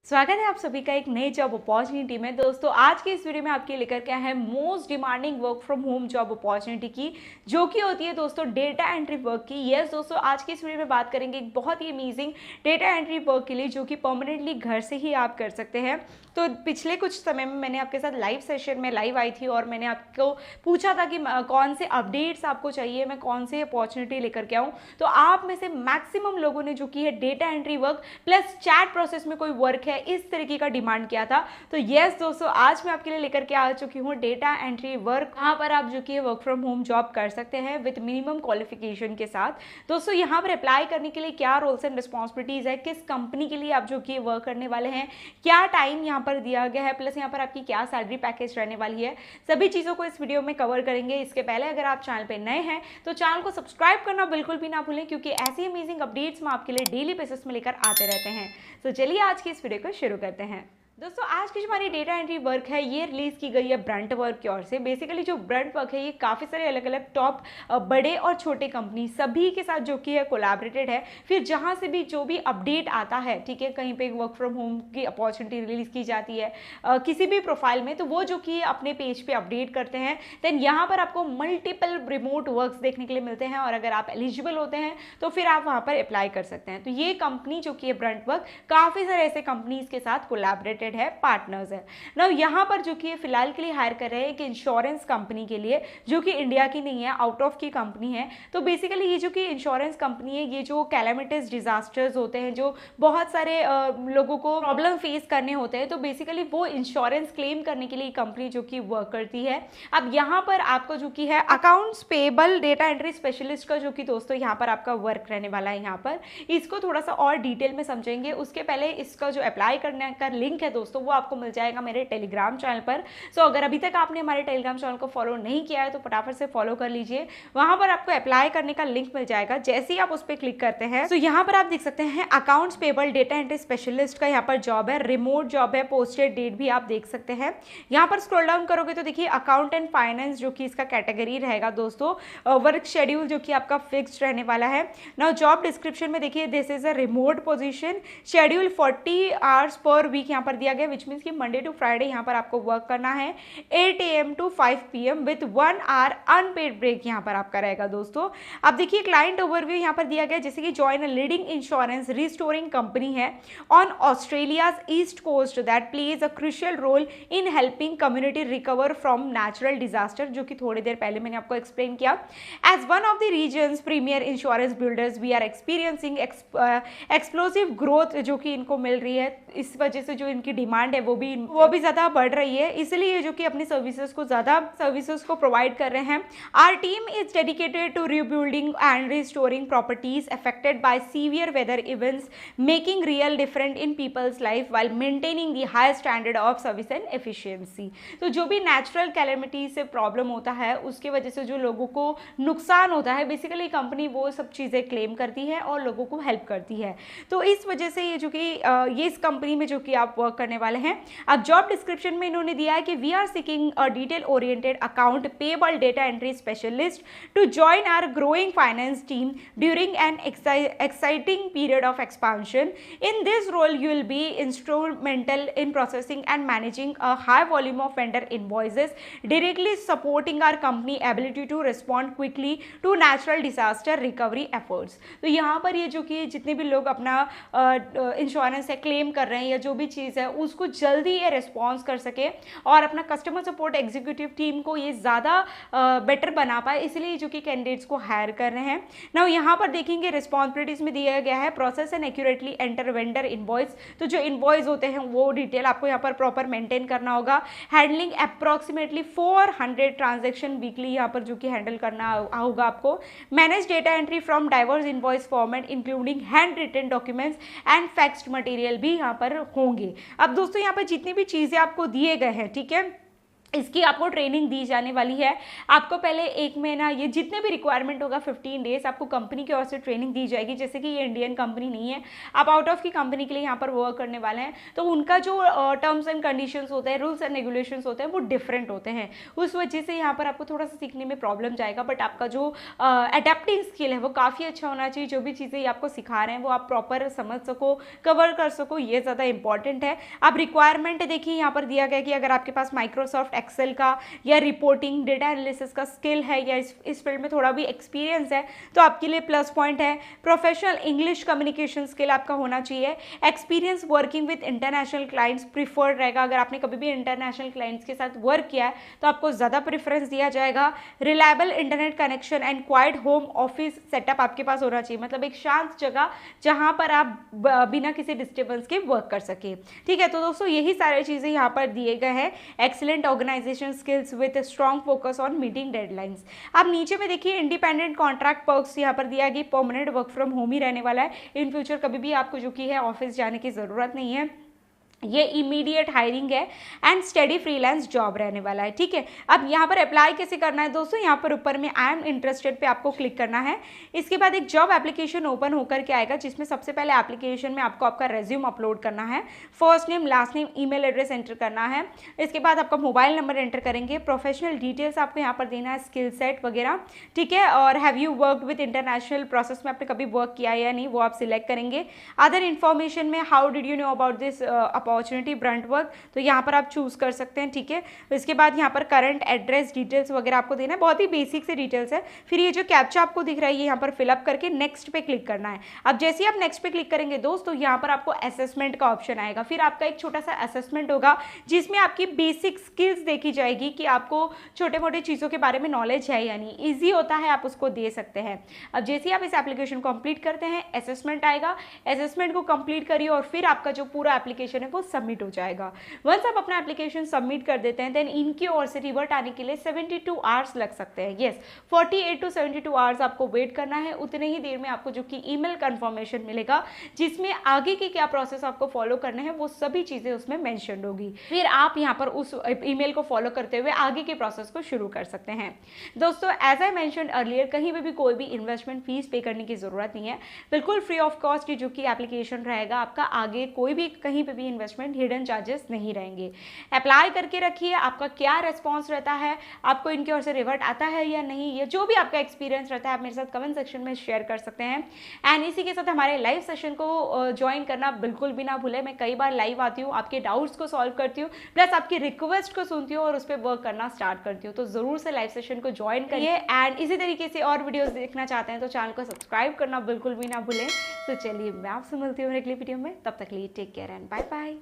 स्वागत है आप सभी का एक नई जॉब अपॉर्चुनिटी में। दोस्तों आज के इस वीडियो में आपके लेकर के आया है most demanding work from home job opportunity की, जो कि होती है दोस्तों डेटा एंट्री वर्क की। यस दोस्तों, आज की इस वीडियो में बात करेंगे एक बहुत ही अमेजिंग डेटा एंट्री वर्क के लिए, जो कि परमानेंटली घर से ही आप कर सकते हैं। तो पिछले कुछ समय में मैंने आपके साथ लाइव सेशन में लाइव आई थी और मैंने आपको पूछा था कि कौन से अपडेट्स आपको चाहिए, मैं कौन से अपॉर्चुनिटी लेकर के आऊँ। तो आप में से मैक्सिमम लोगों ने जो की है data entry work plus chat process में कोई वर्क है इस तरीके का डिमांड किया था। तो यस दोस्तों, आज मैं आपके लिए लेकर के आ चुकी हूँ डेटा एंट्री वर्क। यहाँ पर आप जो कि वर्क फ्रॉम होम जॉब कर सकते हैं विद मिनिमम क्वालिफिकेशन के साथ। दोस्तों यहाँ पर अप्लाई करने के लिए क्या रोल्स एंड रिस्पॉन्सिबिलिटीज है, किस कंपनी के लिए आप जो कि वर्क करने वाले हैं, क्या टाइम यहाँ पर दिया गया है, प्लस यहाँ पर आपकी क्या सैलरी पैकेज रहने वाली है, सभी चीज़ों को इस वीडियो में कवर करेंगे। इसके पहले अगर आप चैनल पर नए हैं तो चैनल को सब्सक्राइब करना बिल्कुल भी ना भूलें, क्योंकि ऐसी अमेजिंग अपडेट्स मैं आपके लिए डेली बेसिस में लेकर आते रहते हैं। तो चलिए आज की इस वीडियो को शुरू करते हैं। दोस्तों आज की जो हमारी डेटा एंट्री वर्क है ये रिलीज की गई है ब्रंट वर्क की ओर से। बेसिकली जो ब्रंट वर्क है ये काफ़ी सारे अलग अलग टॉप बड़े और छोटे कंपनी सभी के साथ जो कि है कोलैबोरेटेड है। फिर जहाँ से भी जो भी अपडेट आता है, ठीक है, कहीं पे वर्क फ्रॉम होम की अपॉर्चुनिटी रिलीज की जाती है किसी भी प्रोफाइल में, तो वो जो कि अपने पेज पे अपडेट करते हैं। देन यहाँ पर आपको मल्टीपल रिमोट वर्क्स देखने के लिए मिलते हैं और अगर आप एलिजिबल होते हैं तो फिर आप वहाँ पर अप्लाई कर सकते हैं। तो ये कंपनी जो कि है ब्रंट वर्क काफ़ी सारे ऐसे कंपनीज के साथ कोलैबोरेटेड है, पार्टनर्स है ना। यहाँ पर जो कि फिलहाल के लिए हायर कर रहे हैं एक इंश्योरेंस कंपनी के लिए, जो कि इंडिया की नहीं है, आउट ऑफ की कंपनी है। तो बेसिकली ये जो कि इंश्योरेंस कंपनी है, ये जो कैलामिटीज डिजास्टर्स होते हैं, जो बहुत सारे लोगों को प्रॉब्लम फेस करने होते हैं, तो बेसिकली वो इंश्योरेंस क्लेम करने के लिए कंपनी जो कि वर्क करती है। अब यहाँ पर आपको जो कि है accounts payable data entry specialist का जो कि दोस्तों यहाँ पर आपका वर्क रहने वाला है। यहाँ पर इसको थोड़ा सा और डिटेल में समझेंगे, उसके पहले इसका जो अप्लाई करने का लिंक है दोस्तों वो आपको मिल जाएगा मेरे टेलीग्राम चैनल पर। सो अगर अभी तक आपने हमारे टेलीग्राम चैनल को फॉलो नहीं किया है तो फटाफट से फॉलो कर लीजिए। वहां पर आपको अप्लाई करने का लिंक मिल जाएगा। जैसे ही आप उस पर क्लिक करते हैं तो यहाँ पर आप देख सकते हैं accounts payable data entry specialist का यहाँ पर जॉब है, रिमोट जॉब है, पोस्टेड डेट भी आप देख सकते हैं। यहाँ पर स्क्रॉल डाउन करोगे तो देखिए अकाउंट एंड फाइनेंस जो कि इसका कैटेगरी रहेगा दोस्तों। वर्क शेड्यूल जो कि आपका फिक्स्ड रहने वाला है ना। जॉब डिस्क्रिप्शन में देखिए this is a remote position, schedule 40 hours per week यहाँ पर दिया गया, विच मीन्स कि मंडे टू फ्राइडे यहाँ पर आपको वर्क करना है 8 AM to 5 PM with 1 hour unpaid break यहाँ पर आपका रहेगा दोस्तों। अब देखिए क्लाइंट ओवरव्यू यहाँ पर दिया गया, जैसे कि join a leading insurance restoring company है on Australia's east coast that plays a crucial role in helping community recover from natural disaster, जो कि थोड़ी देर पहले मैंने आपको एक्सप्लेन किया। As one of the reasons premier insurance builders we are experiencing explosive growth जो कि इनको मिल रही है। इस वजह से जो इनकी डिमांड है वो भी ज़्यादा बढ़ रही है, इसलिए जो कि अपनी ज़्यादा सर्विसेज को प्रोवाइड कर रहे हैं। Our team is dedicated to rebuilding and restoring properties affected by severe weather events, making real different in people's life while maintaining the high standard of service and efficiency. तो जो भी natural calamity से problem होता है उसके वजह से जो लोगों को नुकसान होता है, बेसिकली कंपनी वो सब चीज़ें क्लेम करती है और लोगों को हेल्प करती है। तो इस वजह से ये जो कि ये इस कंपनी में जो कि आप वर्क करने वाले हैं। अब जॉब डिस्क्रिप्शन में इन्होंने दिया है कि we are seeking a detail oriented account payable data entry specialist to join our growing finance team during an exciting period of expansion. In this role you will be instrumental in processing and managing a high volume of vendor invoices, directly supporting our company ability to respond quickly to natural disaster recovery efforts. तो यहाँ पर ये जो कि जितने भी लोग अपना इंश्योरेंस है क्लेम कर रहे हैं या जो भी चीज़ है उसको जल्दी ये रिस्पॉन्स कर सके और अपना कस्टमर सपोर्ट एग्जीक्यूटिव टीम को ये ज़्यादा बेटर बना पाए, इसलिए जो कि कैंडिडेट्स को हायर कर रहे हैं ना। यहाँ पर देखेंगे रिस्पॉन्सिबिलिटीज में दिया गया है process and accurately enter vendor invoice. तो जो इनवॉइस होते हैं वो डिटेल आपको यहाँ पर प्रॉपर मेंटेन करना होगा। हैंडलिंग अप्रॉक्सीमेटली 400 ट्रांजेक्शन वीकली यहाँ पर जो कि हैंडल करना होगा आपको। Manage data entry from diverse invoice format including handwritten documents and faxed material भी यहाँ पर होंगे। अब दोस्तों यहाँ पर जितनी भी चीज़ें आपको दिए गए हैं, ठीक है, इसकी आपको ट्रेनिंग दी जाने वाली है। आपको पहले 1 महीना ये जितने भी रिक्वायरमेंट होगा 15 डेज आपको कंपनी की ओर से ट्रेनिंग दी जाएगी। जैसे कि ये इंडियन कंपनी नहीं है, आप आउट ऑफ की कंपनी के लिए यहाँ पर वर्क करने वाले हैं, तो उनका जो टर्म्स एंड कंडीशंस होते हैं, रूल्स एंड रेगुलेशंस होते हैं, वो डिफरेंट होते हैं। उस वजह से यहाँ पर आपको थोड़ा सा सीखने में प्रॉब्लम जाएगा, बट आपका जो अडेप्टिंग स्किल है वो काफ़ी अच्छा होना चाहिए। जो भी चीज़ें आपको सिखा रहे हैं वो आप प्रॉपर समझ सको, कवर कर सको, ये ज़्यादा इंपॉर्टेंट है। अब रिक्वायरमेंट देखिए यहाँ पर दिया गया कि अगर आपके पास माइक्रोसॉफ्ट एक्सेल का या रिपोर्टिंग डेटा एनालिसिस का स्किल है या इस फील्ड में थोड़ा भी एक्सपीरियंस है तो आपके लिए प्लस पॉइंट है। प्रोफेशनल इंग्लिश कम्युनिकेशन स्किल आपका होना चाहिए। Experience working with international clients preferred रहेगा। अगर आपने कभी भी इंटरनेशनल क्लाइंट्स के साथ वर्क किया है तो आपको ज़्यादा प्रेफरेंस दिया जाएगा। Reliable internet connection and quite home office setup आपके पास होना चाहिए, मतलब एक शांत जगह जहाँ पर आप बिना किसी डिस्टर्बेंस के वर्क कर सके। ठीक है, तो दोस्तों यही सारी चीज़ें यहाँ पर दिए गए हैं। Excellent organisation skills with strong focus on meeting deadlines. आप नीचे में देखिए इंडिपेंडेंट कॉन्ट्रैक्ट पर्क्स यहाँ पर दिया गया, परमानेंट वर्क फ्रॉम होम ही रहने वाला है। इन फ्यूचर कभी भी आपको जो कि है ऑफिस जाने की ज़रूरत नहीं है। ये इमीडिएट हायरिंग है एंड स्टडी फ्रीलांस जॉब रहने वाला है। ठीक है, अब यहाँ पर अप्लाई कैसे करना है दोस्तों, यहाँ पर ऊपर में आई एम इंटरेस्टेड पे आपको क्लिक करना है। इसके बाद एक जॉब एप्लीकेशन ओपन होकर के आएगा, जिसमें सबसे पहले एप्लीकेशन में आपको आपका रेज्यूम अपलोड करना है, first name, last name, email address enter करना है। इसके बाद आपका मोबाइल नंबर एंटर करेंगे, प्रोफेशनल डिटेल्स आपको यहाँ पर देना है, स्किल सेट वगैरह। ठीक है, और have you work with international process में आपने कभी वर्क किया है या नहीं वो आप सिलेक्ट करेंगे। अदर इन्फॉर्मेशन में how did you know about this opportunity Brunt work, तो यहाँ पर आप चूज कर सकते हैं। ठीक है, इसके बाद यहाँ पर करंट एड्रेस डिटेल्स वगैरह आपको देना है, बहुत ही बेसिक से डिटेल्स है। फिर ये जो कैप्चा आपको दिख रहा है ये यहाँ पर फिलअप करके नेक्स्ट पे क्लिक करना है। अब जैसे ही आप नेक्स्ट पे क्लिक करेंगे दोस्तों यहाँ पर आपको असेसमेंट का ऑप्शन आएगा। फिर आपका एक छोटा सा असेसमेंट होगा जिसमें आपकी बेसिक स्किल्स देखी जाएगी कि आपको छोटे मोटे चीज़ों के बारे में नॉलेज है या नहीं। ईजी होता है, आप उसको दे सकते हैं। अब जैसे ही आप इस एप्लीकेशन को कंप्लीट करते हैं असेसमेंट आएगा, असेसमेंट को कंप्लीट करिए और फिर आपका जो पूरा एप्लीकेशन है वो सबमिट हो जाएगा। वंस आप अपना एप्लीकेशन सबमिट कर देते हैं देन इनकी ओर से रिवर्ट आने के लिए 72 आवर्स लग सकते हैं। यस, 48 to 72 आवर्स आपको वेट करना है। उतने ही देर में आपको जो कि ईमेल कंफर्मेशन मिलेगा जिसमें आगे की क्या प्रोसेस आपको फॉलो करना है वो सभी चीजें उसमें मेंशन होगी। फिर आप यहाँ पर उस ईमेल को फॉलो करते हुए आगे के प्रोसेस को शुरू कर सकते हैं। दोस्तों एज आई मेंशन्ड अर्लियर कहीं पे भी कोई भी इन्वेस्टमेंट फीस पे करने की जरूरत नहीं है, बिल्कुल फ्री ऑफ कॉस्ट जो कि एप्लीकेशन रहेगा आपका। आगे कोई भी कहीं पे भी इन्वेस्टमेंट हिडन चार्जेस नहीं रहेंगे। अप्लाई करके रखिए, आपका क्या रेस्पॉन्स रहता है, आपको इनकी ओर से रिवर्ट आता है या नहीं, ये जो भी आपका एक्सपीरियंस रहता है आप मेरे साथ कमेंट सेक्शन में शेयर कर सकते हैं। एंड इसी के साथ हमारे लाइव सेशन को ज्वाइन करना बिल्कुल भी ना भूले। मैं कई बार लाइव आती हूँ, आपके डाउट्स को सॉल्व करती हूँ, प्लस आपकी रिक्वेस्ट को सुनती हूँ और उस पर वर्क करना स्टार्ट करती हूँ। तो जरूर से लाइव सेशन को ज्वाइन करिए। एंड इसी तरीके से और वीडियोस देखना चाहते हैं तो चैनल को सब्सक्राइब करना बिल्कुल भी ना भूलें। तो चलिए मैं आपसे मिलती हूँ अगली वीडियो में, तब तक लिए take care and bye bye.